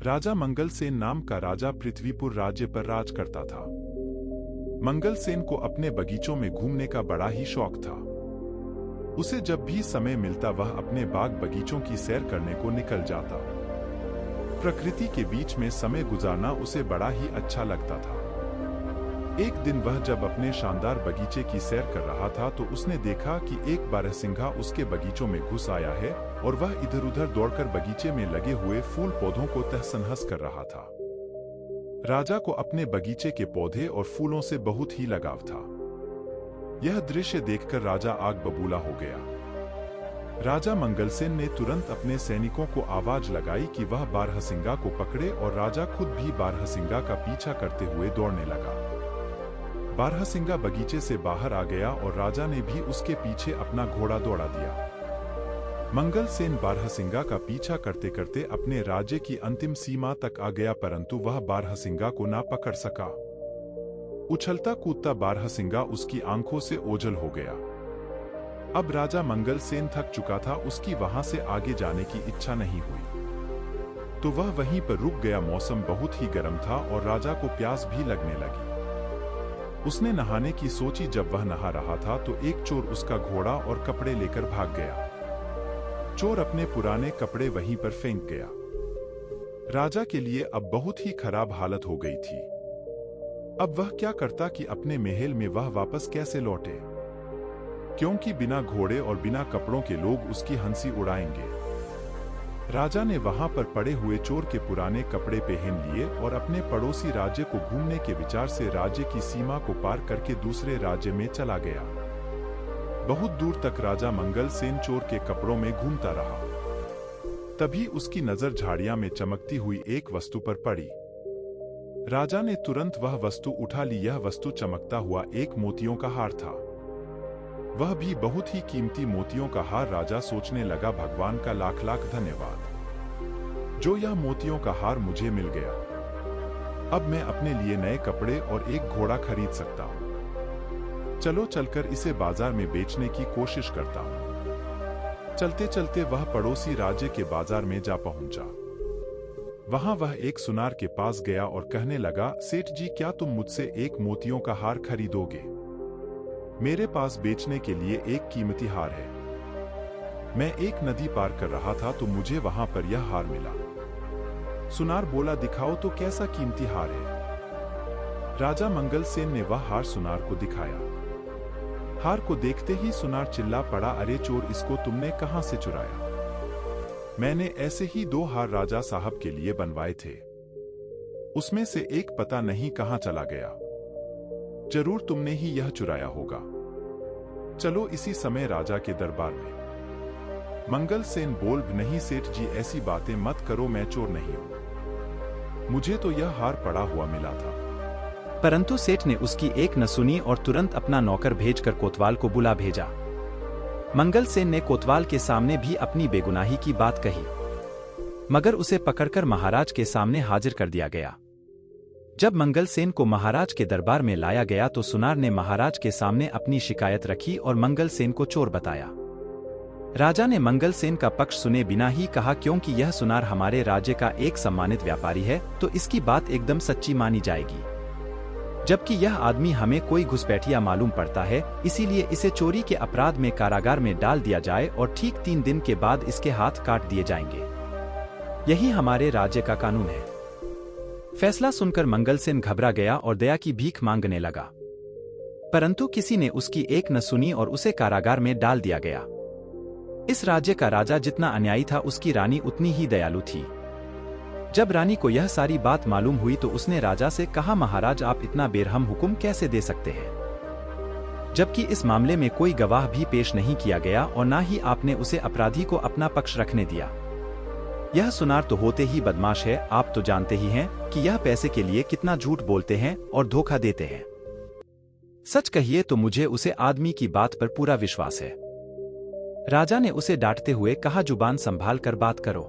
राजा मंगलसेन नाम का राजा पृथ्वीपुर राज्य पर राज करता था। मंगलसेन को अपने बगीचों में घूमने का बड़ा ही शौक था। उसे जब भी समय मिलता वह अपने बाग बगीचों की सैर करने को निकल जाता। प्रकृति के बीच में समय गुजारना उसे बड़ा ही अच्छा लगता था। एक दिन वह जब अपने शानदार बगीचे की सैर कर रहा था तो उसने देखा कि एक बारहसिंघा उसके बगीचों में घुस आया है और वह इधर-उधर दौड़कर बगीचे में लगे हुए फूल पौधों को तहस-नहस कर रहा था। राजा को अपने बगीचे के पौधे और फूलों से बहुत ही लगाव था। यह दृश्य देखकर राजा आग बबूला हो गया। राजा मंगलसेन ने तुरंत अपने सैनिकों को आवाज लगाई कि वह बारहसिंघा को पकड़े और राजा खुद भी बारहसिंघा का पीछा करते हुए दौड़ने लगा। बारहसिंघा बगीचे से बाहर आ गया और राजा ने भी उसके पीछे अपना घोड़ा दौड़ा दिया। मंगलसेन बारहसिंघा का पीछा करते करते अपने राज्य की अंतिम सीमा तक आ गया, परंतु वह बारहसिंघा को ना पकड़ सका। उछलता कूदता बारहसिंघा उसकी आंखों से ओझल हो गया। अब राजा मंगलसेन थक चुका था, उसकी वहां से आगे जाने की इच्छा नहीं हुई, तो वह वहीं पर रुक गया। मौसम बहुत ही गर्म था और राजा को प्यास भी लगने लगी। उसने नहाने की सोची। जब वह नहा रहा था तो एक चोर उसका घोड़ा और कपड़े लेकर भाग गया। चोर अपने पुराने कपड़े वहीं पर फेंक गया। राजा के लिए अब बहुत ही खराब हालत हो गई थी। अब वह क्या करता कि अपने महल में वह वापस कैसे लौटे, क्योंकि बिना घोड़े और बिना कपड़ों के लोग उसकी हंसी उड़ाएंगे। राजा ने वहां पर पड़े हुए चोर के पुराने कपड़े पहन लिए और अपने पड़ोसी राज्य को घूमने के विचार से राज्य की सीमा को पार करके दूसरे राज्य में चला गया। बहुत दूर तक राजा मंगलसेन चोर के कपड़ों में घूमता रहा। तभी उसकी नजर झाड़ियां में चमकती हुई एक वस्तु पर पड़ी। राजा ने तुरंत वह वस्तु उठा ली। यह वस्तु चमकता हुआ एक मोतियों का हार था, वह भी बहुत ही कीमती मोतियों का हार। राजा सोचने लगा, भगवान का लाख लाख धन्यवाद, जो यह मोतियों का हार मुझे मिल गया। अब मैं अपने लिए नए कपड़े और एक घोड़ा खरीद सकता हूँ। चलो चलकर इसे बाजार में बेचने की कोशिश करता हूँ। चलते चलते वह पड़ोसी राज्य के बाजार में जा पहुंचा। वहां वह एक सुनार के पास गया और कहने लगा, सेठ जी, क्या तुम मुझसे एक मोतियों का हार खरीदोगे? मेरे पास बेचने के लिए एक कीमती हार है। मैं एक नदी पार कर रहा था तो मुझे वहां पर यह हार मिला। सुनार बोला, दिखाओ तो कैसा कीमती हार है। राजा मंगलसेन ने वह हार सुनार को दिखाया। हार को देखते ही सुनार चिल्ला पड़ा, अरे चोर, इसको तुमने कहां से चुराया? मैंने ऐसे ही 2 हार राजा साहब के लिए बनवाए थे, उसमें से एक पता नहीं कहां चला गया। जरूर तुमने ही यह चुराया होगा। चलो इसी समय राजा के दरबार में। मंगलसेन बोल, नहीं सेठ जी, ऐसी बातें मत करो, मैं चोर नहीं हूं। मुझे तो यह हार पड़ा हुआ मिला था। परंतु सेठ ने उसकी एक न सुनी और तुरंत अपना नौकर भेजकर कोतवाल को बुला भेजा। मंगलसेन ने कोतवाल के सामने भी अपनी बेगुनाही की बात कही, मगर उसे पकड़कर महाराज के सामने हाजिर कर दिया गया। जब मंगलसेन को महाराज के दरबार में लाया गया तो सुनार ने महाराज के सामने अपनी शिकायत रखी और मंगलसेन को चोर बताया। राजा ने मंगलसेन का पक्ष सुने बिना ही कहा, क्योंकि यह सुनार हमारे राज्य का एक सम्मानित व्यापारी है तो इसकी बात एकदम सच्ची मानी जाएगी, जबकि यह आदमी हमें कोई घुसपैठिया मालूम पड़ता है, इसीलिए इसे चोरी के अपराध में कारागार में डाल दिया जाए और ठीक 3 दिन के बाद इसके हाथ काट दिए जाएंगे। यही हमारे राज्य का कानून है। फैसला सुनकर मंगलसेन घबरा गया और दया की भीख मांगने लगा, परंतु किसी ने उसकी एक न सुनी और उसे कारागार में डाल दिया गया। इस राज्य का राजा जितना अन्यायी था, उसकी रानी उतनी ही दयालु थी। जब रानी को यह सारी बात मालूम हुई तो उसने राजा से कहा, महाराज, आप इतना बेरहम हुक्म कैसे दे सकते हैं, जबकि इस मामले में कोई गवाह भी पेश नहीं किया गया और न ही आपने उसे अपराधी को अपना पक्ष रखने दिया। यह सुनार तो होते ही बदमाश है, आप तो जानते ही हैं कि यह पैसे के लिए कितना झूठ बोलते हैं और धोखा देते हैं। सच कहिए तो मुझे उसे आदमी की बात पर पूरा विश्वास है। राजा ने उसे डांटते हुए कहा, जुबान संभाल कर बात करो,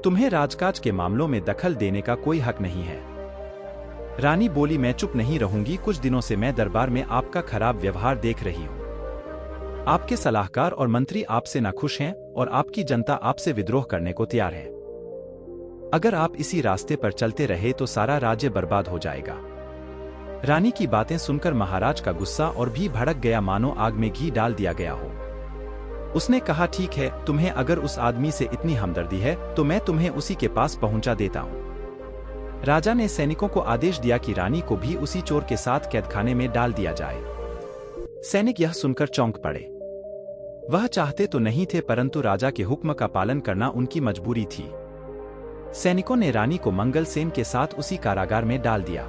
तुम्हें राजकाज के मामलों में दखल देने का कोई हक नहीं है। रानी बोली, मैं चुप नहीं रहूंगी, कुछ दिनों से मैं दरबार में आपका खराब व्यवहार देख रही हूं। आपके सलाहकार और मंत्री आपसे नाखुश हैं और आपकी जनता आपसे विद्रोह करने को तैयार है। अगर आप इसी रास्ते पर चलते रहे तो सारा राज्य बर्बाद हो जाएगा। रानी की बातें सुनकर महाराज का गुस्सा और भी भड़क गया, मानो आग में घी डाल दिया गया हो। उसने कहा, ठीक है, तुम्हें अगर उस आदमी से इतनी हमदर्दी है तो मैं तुम्हें उसी के पास पहुंचा देता हूं। राजा ने सैनिकों को आदेश दिया कि रानी को भी उसी चोर के साथ कैदखाने में डाल दिया जाए। सैनिक यह सुनकर चौंक पड़े। वह चाहते तो नहीं थे, परंतु राजा के हुक्म का पालन करना उनकी मजबूरी थी। सैनिकों ने रानी को मंगलसेन के साथ उसी कारागार में डाल दिया।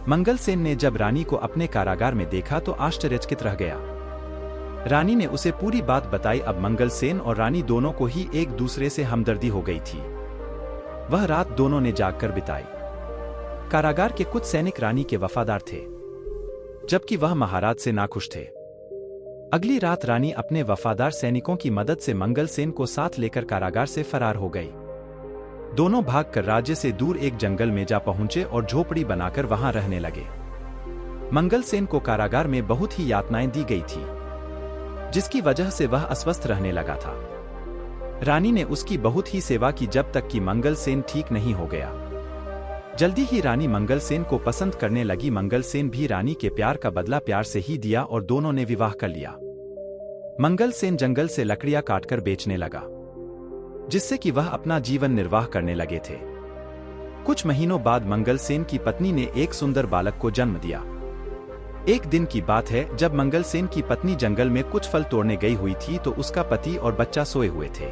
मंगलसेन ने जब रानी को अपने कारागार में देखा तो आश्चर्यचकित रह गया। रानी ने उसे पूरी बात बताई। अब मंगलसेन और रानी दोनों को ही एक दूसरे से हमदर्दी हो गई थी। वह रात दोनों ने जागकर बिताई। कारागार के कुछ सैनिक रानी के वफादार थे, जबकि वह महाराज से नाखुश थे। अगली रात रानी अपने वफादार सैनिकों की मदद से मंगलसेन को साथ लेकर कारागार से फरार हो गई। दोनों भागकर राज्य से दूर एक जंगल में जा पहुंचे और झोपड़ी बनाकर वहां रहने लगे। मंगलसेन को कारागार में बहुत ही यातनाएं दी गई थी, जिसकी वजह से वह अस्वस्थ रहने लगा था। रानी ने उसकी बहुत ही सेवा की जब तक कि मंगलसेन ठीक नहीं हो गया। जल्दी ही रानी मंगलसेन को पसंद करने लगी। मंगलसेन भी रानी के प्यार का बदला प्यार से ही दिया और दोनों ने विवाह कर लिया। मंगलसेन जंगल से लकड़ियां काटकर बेचने लगा, जिससे कि वह अपना जीवन निर्वाह करने लगे थे। कुछ महीनों बाद मंगलसेन की पत्नी ने एक सुंदर बालक को जन्म दिया। एक दिन की बात है, जब मंगलसेन की पत्नी जंगल में कुछ फल तोड़ने गई हुई थी तो उसका पति और बच्चा सोए हुए थे।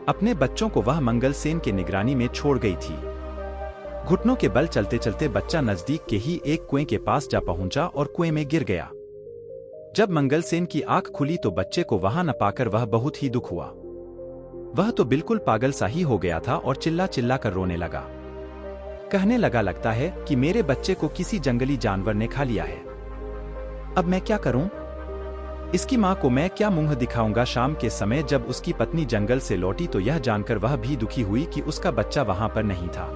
अपने बच्चों को वह मंगलसेन के निगरानी में छोड़ गई थी। घुटनों के बल चलते चलते बच्चा नजदीक के ही एक कुएं के पास जा पहुंचा और कुएं में गिर गया। जब मंगलसेन की आंख खुली तो बच्चे को वहां न पाकर वह बहुत ही दुख हुआ। वह तो बिल्कुल पागल सा ही हो गया था और चिल्ला चिल्ला कर रोने लगा। कहने लगा, लगता है कि मेरे बच्चे को किसी जंगली जानवर ने खा लिया है। अब मैं क्या करूं? इसकी मां को मैं क्या मुंह दिखाऊंगा? शाम के समय जब उसकी पत्नी जंगल से लौटी तो यह जानकर वह भी दुखी हुई कि उसका बच्चा वहां पर नहीं था।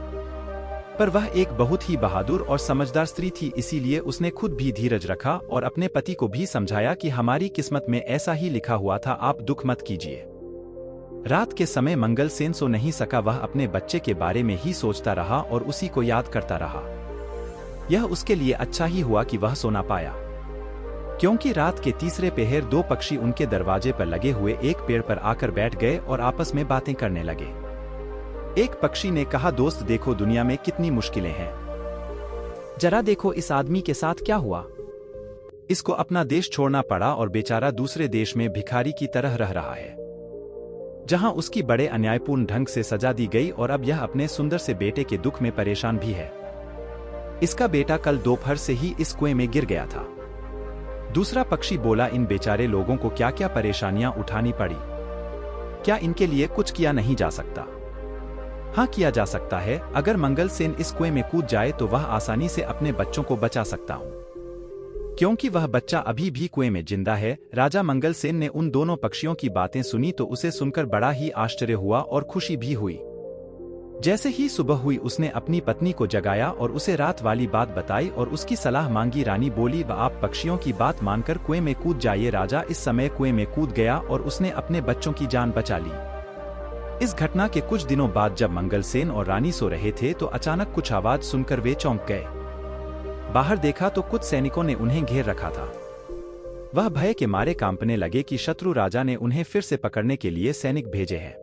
पर वह एक बहुत ही बहादुर और समझदार स्त्री थी, इसीलिए उसने खुद भी धीरज रखा और अपने पति को भी समझाया कि हमारी किस्मत में ऐसा ही लिखा हुआ था, आप दुख मत कीजिए। रात के समय मंगलसेन सो नहीं सका। वह अपने बच्चे के बारे में ही सोचता रहा और उसी को याद करता रहा। यह उसके लिए अच्छा ही हुआ कि वह सो ना पाया, क्योंकि रात के तीसरे पहर दो पक्षी उनके दरवाजे पर लगे हुए एक पेड़ पर आकर बैठ गए और आपस में बातें करने लगे। एक पक्षी ने कहा, दोस्त देखो, दुनिया में कितनी मुश्किलें हैं। जरा देखो इस आदमी के साथ क्या हुआ। इसको अपना देश छोड़ना पड़ा और बेचारा दूसरे देश में भिखारी की तरह रह रहा है, जहां उसकी बड़े अन्यायपूर्ण ढंग से सजा दी गई और अब यह अपने सुंदर से बेटे के दुख में परेशान भी है। इसका बेटा कल दोपहर से ही इस कुएं में गिर गया था। दूसरा पक्षी बोला, इन बेचारे लोगों को क्या क्या परेशानियां उठानी पड़ी, क्या इनके लिए कुछ किया नहीं जा सकता? हाँ, किया जा सकता है। अगर मंगलसेन इस कुएं में कूद जाए तो वह आसानी से अपने बच्चों को बचा सकता हूं, क्योंकि वह बच्चा अभी भी कुएं में जिंदा है। राजा मंगलसेन ने उन दोनों पक्षियों की बातें सुनी तो उसे सुनकर बड़ा ही आश्चर्य हुआ और खुशी भी हुई। जैसे ही सुबह हुई उसने अपनी पत्नी को जगाया और उसे रात वाली बात बताई और उसकी सलाह मांगी। रानी बोली, आप पक्षियों की बात मानकर कुएं में कूद जाइए। राजा इस समय कुएं में कूद गया और उसने अपने बच्चों की जान बचा ली। इस घटना के कुछ दिनों बाद जब मंगलसेन और रानी सो रहे थे तो अचानक कुछ आवाज सुनकर वे चौंक गए। बाहर देखा तो कुछ सैनिकों ने उन्हें घेर रखा था। वह भय के मारे कांपने लगे कि शत्रु राजा ने उन्हें फिर से पकड़ने के लिए सैनिक भेजे हैं।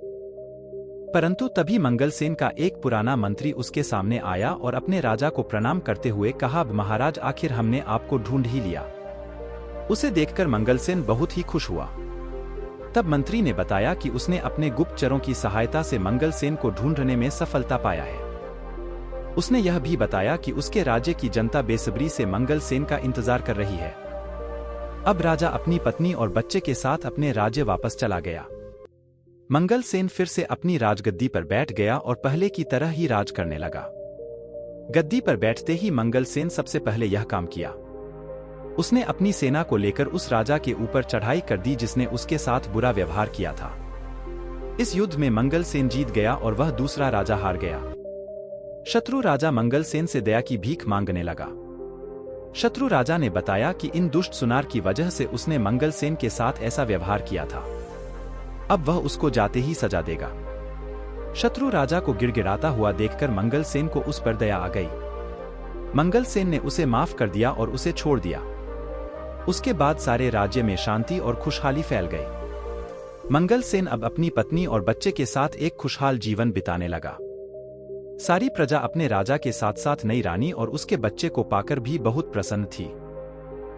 परंतु तभी मंगलसेन का एक पुराना मंत्री उसके सामने आया और अपने राजा को प्रणाम करते हुए कहा, महाराज, आखिर हमने आपको ढूंढ ही लिया। उसे देखकर मंगलसेन बहुत ही खुश हुआ। तब मंत्री ने बताया कि उसने अपने गुप्तचरों की सहायता से मंगलसेन को ढूंढने में सफलता पाया है। उसने यह भी बताया कि उसके राज्य की जनता बेसब्री से मंगलसेन का इंतजार कर रही है। अब राजा अपनी पत्नी और बच्चे के साथ अपने राज्य वापस चला गया। मंगलसेन फिर से अपनी राजगद्दी पर बैठ गया और पहले की तरह ही राज करने लगा। गद्दी पर बैठते ही मंगलसेन सबसे पहले यह काम किया, उसने अपनी सेना को लेकर उस राजा के ऊपर चढ़ाई कर दी जिसने उसके साथ बुरा व्यवहार किया था। इस युद्ध में मंगलसेन जीत गया और वह दूसरा राजा हार गया। शत्रु राजा मंगलसेन से दया की भीख मांगने लगा। शत्रु राजा ने बताया कि इन दुष्ट सुनार की वजह से उसने मंगलसेन के साथ ऐसा व्यवहार किया था, अब वह उसको जाते ही सजा देगा। शत्रु राजा को गिड़गिड़ाता हुआ देखकर मंगल सेन को उस पर दया आ गई। मंगल सेन ने उसे माफ कर दिया और उसे छोड़ दिया। उसके बाद सारे राज्य में शांति और खुशहाली फैल गई। मंगल सेन अब अपनी पत्नी और बच्चे के साथ एक खुशहाल जीवन बिताने लगा। सारी प्रजा अपने राजा के साथ साथ नई रानी और उसके बच्चे को पाकर भी बहुत प्रसन्न थी।